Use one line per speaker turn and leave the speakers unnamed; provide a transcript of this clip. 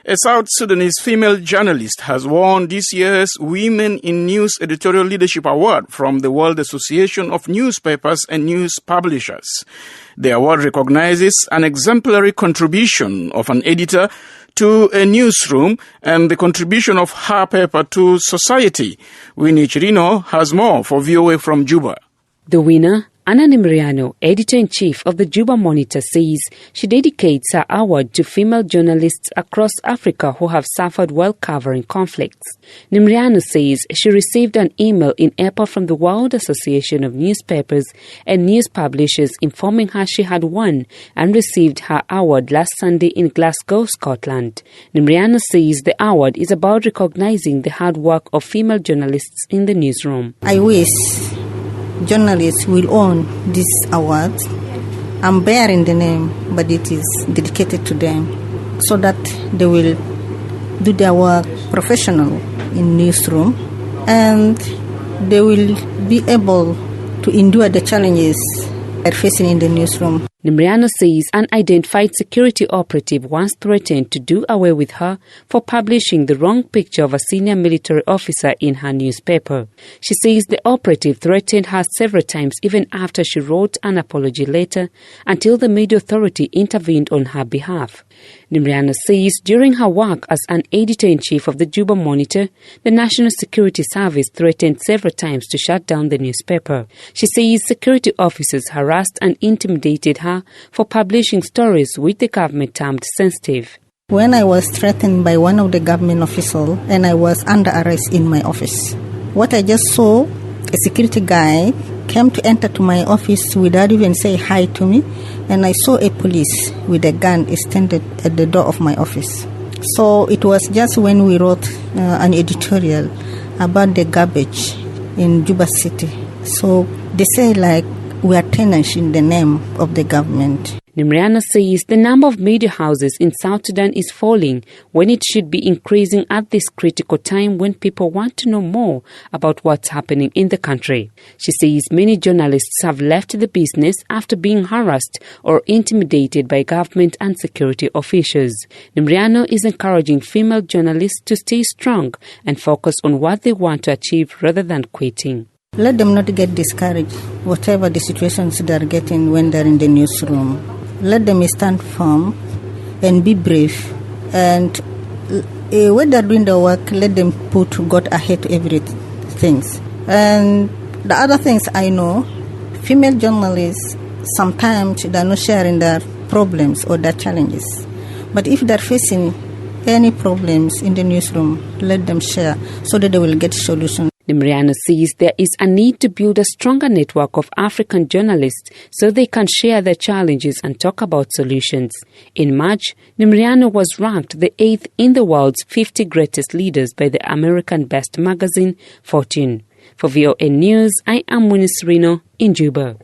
A South Sudanese female journalist has won this year's Women in News Editorial Leadership Award from the World Association of Newspapers and News Publishers. The award recognizes an exemplary contribution of an editor to a newsroom and the contribution of her paper to society. Winnie Chirino has more for VOA from Juba.
The winner, Anna Nimriano, editor-in-chief of the Juba Monitor, says she dedicates her award to female journalists across Africa who have suffered while covering conflicts. Nimriano says she received an email in April from the World Association of Newspapers and News Publishers informing her she had won and received her award last Sunday in Glasgow, Scotland. Nimriano says the award is about recognizing the hard work of female journalists in the newsroom.
I wish journalists will own this award. I'm bearing the name, but it is dedicated to them so that they will do their work professional in newsroom and they will be able to endure the challenges they're facing in the newsroom.
Nimriano says an identified security operative once threatened to do away with her for publishing the wrong picture of a senior military officer in her newspaper. She says the operative threatened her several times even after she wrote an apology letter until the media authority intervened on her behalf. Nimriano says during her work as an editor-in-chief of the Juba Monitor, the National Security Service threatened several times to shut down the newspaper. She says security officers harassed and intimidated her for publishing stories which the government termed sensitive.
When I was threatened by one of the government officials and I was under arrest in my office, what I just saw, a security guy came to enter to my office without even saying hi to me, and I saw a police with a gun extended at the door of my office. So it was just when we wrote an editorial about the garbage in Juba City. So they say like we are tenants in the name of the government.
Nimriano says the number of media houses in South Sudan is falling when it should be increasing at this critical time when people want to know more about what's happening in the country. She says many journalists have left the business after being harassed or intimidated by government and security officials. Nimriano is encouraging female journalists to stay strong and focus on what they want to achieve rather than quitting.
Let them not get discouraged, whatever the situations they are getting when they're in the newsroom. Let them stand firm and be brave. And when they're doing the work, let them put God ahead to everything. And the other things I know, female journalists, sometimes they're not sharing their problems or their challenges. But if they're facing any problems in the newsroom, let them share so that they will get solutions.
Nimriano says there is a need to build a stronger network of African journalists so they can share their challenges and talk about solutions. In March, Nimriano was ranked the 8th in the world's 50 greatest leaders by the American Best magazine, Fortune. For VOA News, I am Winnie Chirino in Juba.